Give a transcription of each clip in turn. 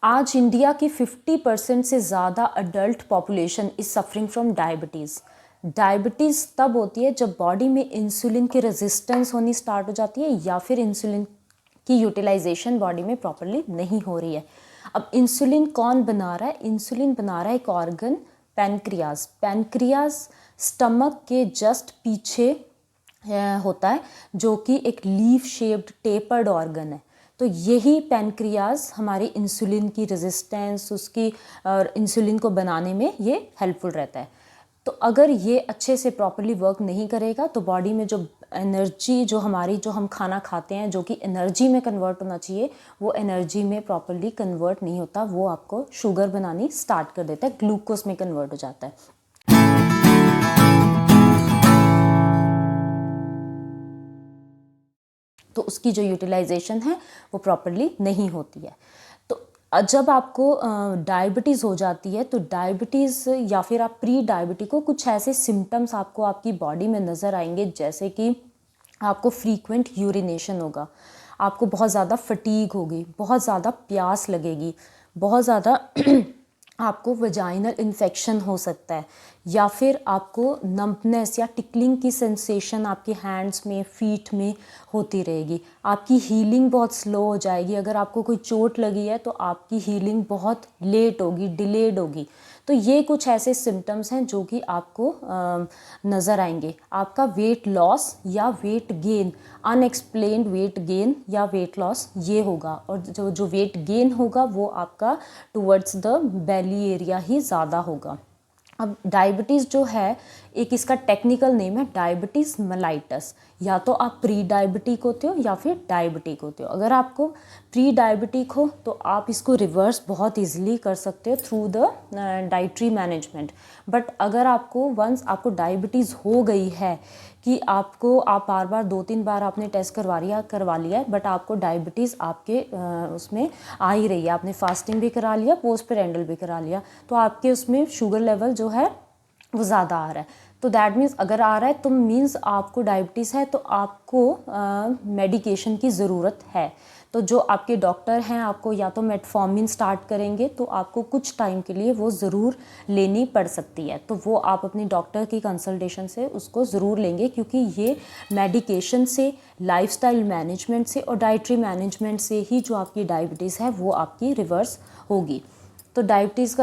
आज इंडिया की 50% से ज़्यादा adult population is suffering from diabetes. Diabetes तब होती है जब बॉडी में इंसुलिन की रेजिस्टेंस होनी स्टार्ट हो जाती है या फिर इंसुलिन की यूटिलाइजेशन बॉडी में प्रॉपरली नहीं हो रही है। अब इंसुलिन कौन बना रहा है? इंसुलिन बना रहा है एक ऑर्गन, पैनक्रियाज। पैनक्रियाज स्टमक के जस्ट पीछे होता है, जो कि एक लीफ शेप्ड टेपर्ड ऑर्गन है। तो यही पैनक्रियाज हमारी इंसुलिन की रेजिस्टेंस उसकी और इंसुलिन को बनाने में ये हेल्पफुल रहता है। तो अगर ये अच्छे से प्रॉपरली वर्क नहीं करेगा तो बॉडी में जो एनर्जी जो हम खाना खाते हैं जो कि एनर्जी में कन्वर्ट होना चाहिए, वो एनर्जी में प्रॉपरली कन्वर्ट नहीं होता, वो आपको शुगर बनानी स्टार्ट कर देता है, ग्लूकोज में कन्वर्ट हो जाता है। तो उसकी जो यूटिलाइजेशन है वो प्रॉपरली नहीं होती है। तो जब आपको डायबिटीज़ हो जाती है तो डायबिटीज़ या फिर आप प्री डायबिटिक को कुछ ऐसे सिम्टम्स आपको आपकी बॉडी में नज़र आएंगे, जैसे कि आपको फ्रीक्वेंट यूरिनेशन होगा, आपको बहुत ज़्यादा फटीग होगी, बहुत ज़्यादा प्यास लगेगी, बहुत ज़्यादा आपको वजाइनल इन्फेक्शन हो सकता है, या फिर आपको नंबनेस या टिकलिंग की सेंसेशन आपके हैंड्स में फीट में होती रहेगी। आपकी हीलिंग बहुत स्लो हो जाएगी। अगर आपको कोई चोट लगी है तो आपकी हीलिंग बहुत लेट होगी, डिलेड होगी। तो ये कुछ ऐसे सिम्टम्स हैं जो कि आपको नज़र आएंगे। आपका वेट लॉस या weight gain, unexplained weight gain या वेट लॉस ये होगा, और जो वेट गेन होगा वो आपका टुवर्ड्स द बेली एरिया ही ज़्यादा होगा। अब डायबिटीज़ जो है, एक इसका टेक्निकल नेम है डायबिटीज़ मेलाइटस। या तो आप प्री डायबिटिक होते हो या फिर डायबिटिक होते हो। अगर आपको प्री डायबिटिक हो तो आप इसको रिवर्स बहुत इजीली कर सकते हो through the dietary management. But अगर आपको वंस आपको डायबिटीज़ हो गई है कि आप बार बार 2-3 बार आपने टेस्ट करवा लिया है, बट आपको डायबिटीज़ आपके उसमें आ ही रही है, आपने फास्टिंग भी करा लिया, पोस्ट पेरेंडल भी करा लिया, तो आपके उसमें शुगर लेवल जो है वो ज़्यादा आ रहा है। तो दैट मीन्स अगर आ रहा है तो मीन्स आपको डायबिटीज़ है, तो आपको मेडिकेशन की ज़रूरत है। तो जो आपके डॉक्टर हैं आपको या तो मेटफॉर्मिन स्टार्ट करेंगे, तो आपको कुछ टाइम के लिए वो ज़रूर लेनी पड़ सकती है। तो वो आप अपनी डॉक्टर की कंसल्टेशन से उसको ज़रूर लेंगे, क्योंकि ये मेडिकेशन से, लाइफस्टाइल मैनेजमेंट से और डाइटरी मैनेजमेंट से ही जो आपकी डायबिटीज़ है वो आपकी रिवर्स होगी। तो डायबिटीज़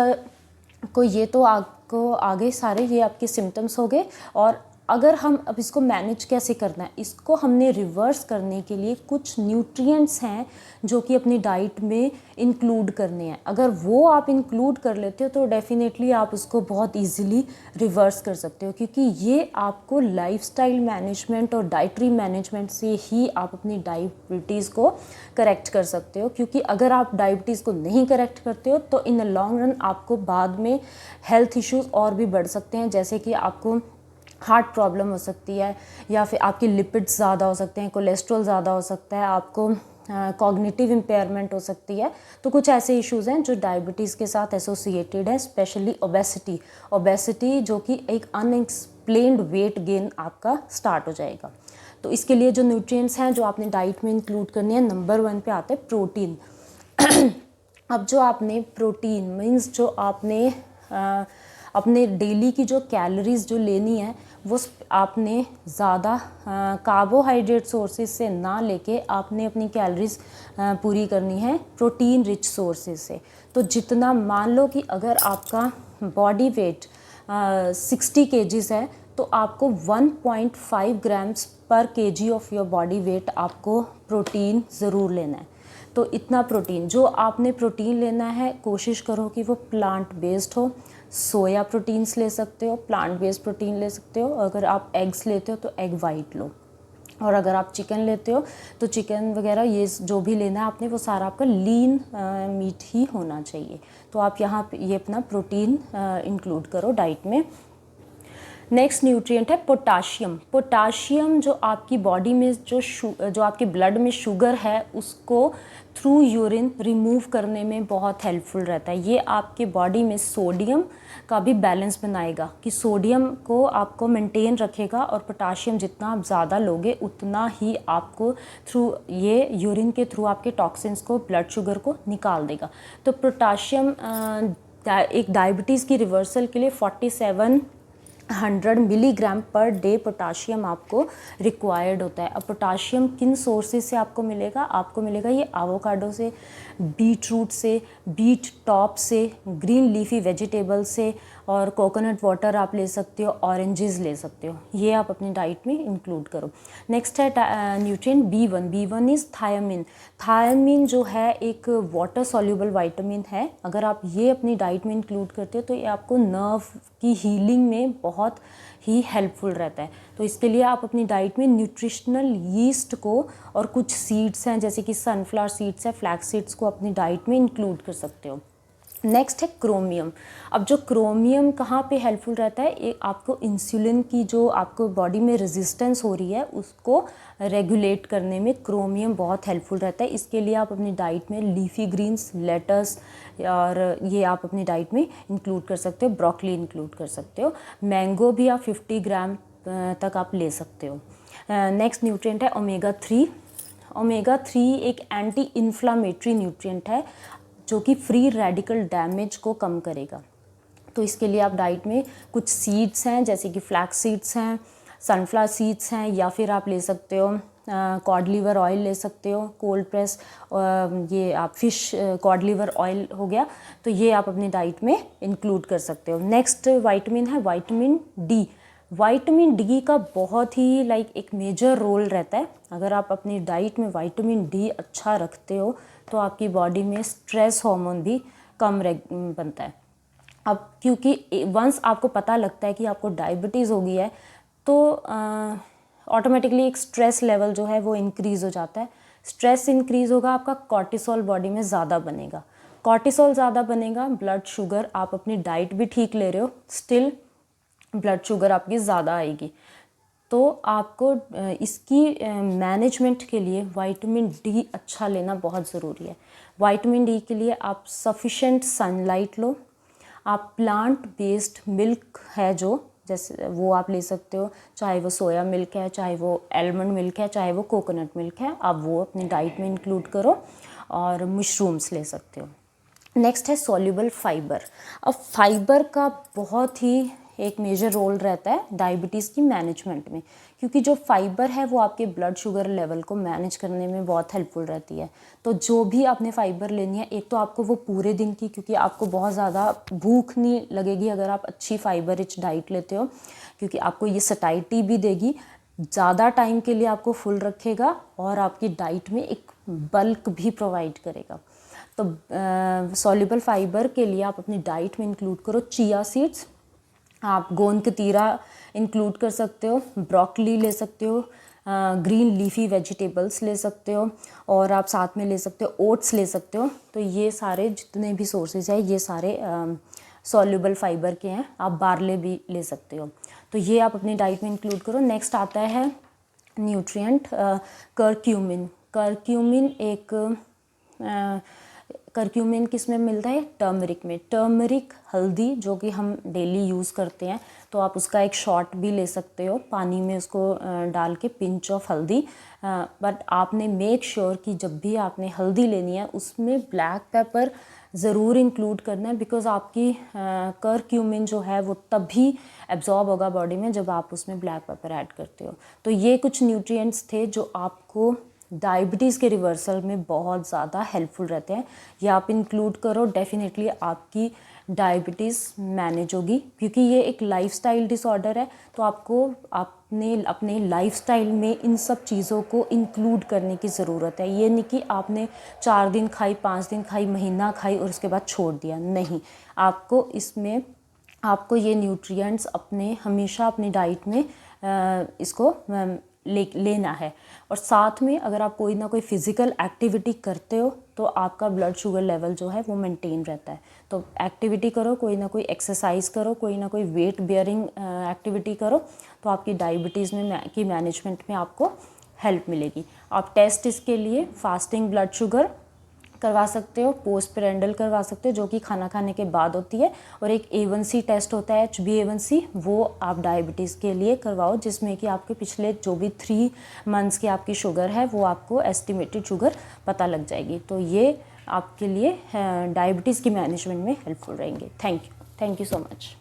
को ये तो आपको आगे सारे ये आपके सिम्टम्स हो गए। और अगर हम अब इसको मैनेज कैसे करना है, इसको हमने रिवर्स करने के लिए कुछ न्यूट्रिएंट्स हैं जो कि अपनी डाइट में इंक्लूड करने हैं। अगर वो आप इंक्लूड कर लेते हो तो डेफिनेटली आप उसको बहुत इजीली रिवर्स कर सकते हो, क्योंकि ये आपको लाइफस्टाइल मैनेजमेंट और डाइटरी मैनेजमेंट से ही आप अपनी डायबिटीज़ को करेक्ट कर सकते हो। क्योंकि अगर आप डायबिटीज़ को नहीं करेक्ट करते हो तो इन द लॉन्ग रन आपको बाद में हेल्थ इश्यूज़ और भी बढ़ सकते हैं, जैसे कि आपको हार्ट प्रॉब्लम हो सकती है, या फिर आपके लिपिड्स ज़्यादा हो सकते हैं, कोलेस्ट्रॉल ज़्यादा हो सकता है, आपको कॉग्निटिव इम्पेयरमेंट हो सकती है। तो कुछ ऐसे इश्यूज़ हैं जो डायबिटीज़ के साथ एसोसिएटेड है, स्पेशली ओबेसिटी जो कि एक अनएक्सप्लेन्ड वेट गेन आपका स्टार्ट हो जाएगा। तो इसके लिए जो न्यूट्रिएंट्स हैं जो आपने डाइट में इंक्लूड करने हैं, नंबर 1 पे आता है प्रोटीन। अब जो आपने प्रोटीन मीन्स जो आपने अपने डेली की जो कैलोरीज जो लेनी है वो आपने ज़्यादा कार्बोहाइड्रेट सोर्सेज से ना लेके आपने अपनी कैलोरीज पूरी करनी है प्रोटीन रिच सोर्सेज से। तो जितना, मान लो कि अगर आपका बॉडी वेट 60 kgs है तो आपको 1.5 ग्राम्स पर kg of your body weight आपको प्रोटीन ज़रूर लेना है। तो इतना प्रोटीन जो आपने प्रोटीन लेना है, कोशिश करो कि वो प्लांट बेस्ड हो। सोया प्रोटीन्स ले सकते हो, प्लांट बेस्ड प्रोटीन ले सकते हो। अगर आप एग्स लेते हो तो एग वाइट लो, और अगर आप चिकन लेते हो तो चिकन वगैरह ये जो भी लेना है आपने वो सारा आपका लीन मीट ही होना चाहिए। तो आप यहाँ पे ये अपना प्रोटीन इंक्लूड करो डाइट में। नेक्स्ट न्यूट्रिएंट है पोटाशियम। पोटाशियम जो आपकी बॉडी में जो आपके ब्लड में शुगर है उसको थ्रू यूरिन रिमूव करने में बहुत हेल्पफुल रहता है। ये आपके बॉडी में सोडियम का भी बैलेंस बनाएगा कि सोडियम को आपको मेंटेन रखेगा, और पोटाशियम जितना आप ज़्यादा लोगे उतना ही आपको थ्रू ये यूरिन के थ्रू आपके टॉक्सिन्स को, ब्लड शुगर को निकाल देगा। तो पोटाशियम एक डायबिटीज़ की रिवर्सल के लिए 4700 मिलीग्राम पर डे पोटाशियम आपको रिक्वायर्ड होता है। अब पोटाशियम किन सोर्सेज से आपको मिलेगा? आपको मिलेगा ये एवोकाडो से, बीट रूट से, बीट टॉप से, ग्रीन लीफी वेजिटेबल से, और कोकोनट वाटर आप ले सकते हो, ऑरेंजेस ले सकते हो। ये आप अपनी डाइट में इंक्लूड करो। नेक्स्ट है nutrient B1। B1 is thiamine. Thiamine जो है एक वाटर सॉल्युबल विटामिन है। अगर आप ये अपनी डाइट में इंक्लूड करते हो तो ये आपको नर्व की हीलिंग में बहुत ही हेल्पफुल रहता है। तो इसके लिए आप अपनी डाइट में न्यूट्रिशनल यीस्ट को और कुछ सीड्स हैं जैसे कि सनफ्लावर सीड्स है, फ्लैक्स सीड्स को अपनी डाइट में इंक्लूड कर सकते हो। नेक्स्ट है क्रोमियम। अब जो क्रोमियम कहाँ पे हेल्पफुल रहता है? ये आपको इंसुलिन की जो आपको बॉडी में रेजिस्टेंस हो रही है उसको रेगुलेट करने में क्रोमियम बहुत हेल्पफुल रहता है। इसके लिए आप अपनी डाइट में लीफी ग्रीन्स, लेटस और ये आप अपनी डाइट में इंक्लूड कर सकते हो। ब्रोकली इंक्लूड कर सकते हो। मैंगो भी आप 50 ग्राम तक आप ले सकते हो। नेक्स्ट न्यूट्रिएंट है ओमेगा 3। ओमेगा 3 एक एंटी इन्फ्लामेटरी न्यूट्रिएंट है जो कि फ्री रेडिकल डैमेज को कम करेगा। तो इसके लिए आप डाइट में कुछ सीड्स हैं जैसे कि फ्लैक्स सीड्स हैं, सनफ्लावर सीड्स हैं, या फिर आप ले सकते हो कॉड लिवर ऑयल ले सकते हो, कोल्ड प्रेस, ये आप फिश कॉड लिवर ऑयल हो गया। तो ये आप अपनी डाइट में इंक्लूड कर सकते हो। नेक्स्ट विटामिन है विटामिन डी। विटामिन डी का बहुत ही एक मेजर रोल रहता है। अगर आप अपनी डाइट में विटामिन डी अच्छा रखते हो तो आपकी बॉडी में स्ट्रेस हार्मोन भी कम बनता है। अब क्योंकि वंस आपको पता लगता है कि आपको डायबिटीज़ हो गई है तो ऑटोमेटिकली एक स्ट्रेस लेवल जो है वो इंक्रीज़ हो जाता है। स्ट्रेस इंक्रीज़ होगा, आपका कॉर्टिसोल बॉडी में ज़्यादा बनेगा। कॉर्टिसोल ज़्यादा बनेगा, ब्लड शुगर, आप अपनी डाइट भी ठीक ले रहे हो, स्टिल ब्लड शुगर आपकी ज़्यादा आएगी। तो आपको इसकी मैनेजमेंट के लिए विटामिन डी अच्छा लेना बहुत ज़रूरी है। विटामिन डी के लिए आप सफिशेंट सनलाइट लो। आप प्लांट बेस्ड मिल्क है जो जैसे वो आप ले सकते हो, चाहे वो सोया मिल्क है, चाहे वो आलमंड मिल्क है, चाहे वो कोकोनट मिल्क है, आप वो अपनी डाइट में इंक्लूड करो। और मशरूम्स ले सकते हो। नेक्स्ट है सॉल्युबल फाइबर। अब फाइबर का बहुत ही एक मेजर रोल रहता है डायबिटीज़ की मैनेजमेंट में, क्योंकि जो फाइबर है वो आपके ब्लड शुगर लेवल को मैनेज करने में बहुत हेल्पफुल रहती है। तो जो भी आपने फाइबर लेनी है, एक तो आपको वो पूरे दिन की, क्योंकि आपको बहुत ज़्यादा भूख नहीं लगेगी अगर आप अच्छी फाइबर रिच डाइट लेते हो, क्योंकि आपको ये सटाइटी भी देगी, ज़्यादा टाइम के लिए आपको फुल रखेगा और आपकी डाइट में एक बल्क भी प्रोवाइड करेगा। तो सॉल्युबल फाइबर के लिए आप अपनी डाइट में इंक्लूड करो चिया सीड्स, आप गोंद कतीरा इंक्लूड कर सकते हो, ब्रोकली ले सकते हो, ग्रीन लीफी वेजिटेबल्स ले सकते हो, और आप साथ में ले सकते हो ओट्स ले सकते हो। तो ये सारे जितने भी सोर्सेज है ये सारे सॉल्युबल फाइबर के हैं। आप बार्ले भी ले सकते हो। तो ये आप अपनी डाइट में इंक्लूड करो। नेक्स्ट आता है न्यूट्रिएंट करक्यूमिन। करक्यूमिन किस में मिलता है? टर्मरिक में। टर्मरिक हल्दी जो कि हम डेली यूज़ करते हैं, तो आप उसका एक शॉट भी ले सकते हो पानी में, उसको डाल के पिंच ऑफ हल्दी। बट आपने मेक श्योर कि जब भी आपने हल्दी लेनी है उसमें ब्लैक पेपर ज़रूर इंक्लूड करना है, बिकॉज़ आपकी करक्यूमिन जो है वो तभी एब्जॉर्ब होगा बॉडी में जब आप उसमें ब्लैक पेपर ऐड करते हो। तो ये कुछ न्यूट्रिएंट्स थे जो आपको डायबिटीज़ के रिवर्सल में बहुत ज़्यादा हेल्पफुल रहते हैं। ये आप इंक्लूड करो, डेफिनेटली आपकी डायबिटीज़ मैनेज होगी, क्योंकि ये एक लाइफस्टाइल डिसऑर्डर है। तो आपको अपने लाइफस्टाइल में इन सब चीज़ों को इंक्लूड करने की ज़रूरत है। ये नहीं कि आपने 4 दिन खाई, 5 दिन खाई, महीना खाई और उसके बाद छोड़ दिया, नहीं। आपको ये न्यूट्रिएंट्स हमेशा अपनी डाइट में इसको लेना है। और साथ में अगर आप कोई ना कोई फिज़िकल एक्टिविटी करते हो तो आपका ब्लड शुगर लेवल जो है वो मेंटेन रहता है। तो एक्टिविटी करो, कोई ना कोई एक्सरसाइज करो, कोई ना कोई वेट बेयरिंग एक्टिविटी करो, तो आपकी डायबिटीज़ में की मैनेजमेंट में आपको हेल्प मिलेगी। आप टेस्ट इसके लिए फास्टिंग ब्लड शुगर करवा सकते हो, पोस्ट पेरेंडल करवा सकते हो जो कि खाना खाने के बाद होती है, और एक A1C टेस्ट होता है HbA1c, वो आप डायबिटीज़ के लिए करवाओ, जिसमें कि आपके पिछले जो भी 3 मंथ्स की आपकी शुगर है वो आपको एस्टिमेटेड शुगर पता लग जाएगी। तो ये आपके लिए डायबिटीज़ की मैनेजमेंट में हेल्पफुल रहेंगे। Thank you so much.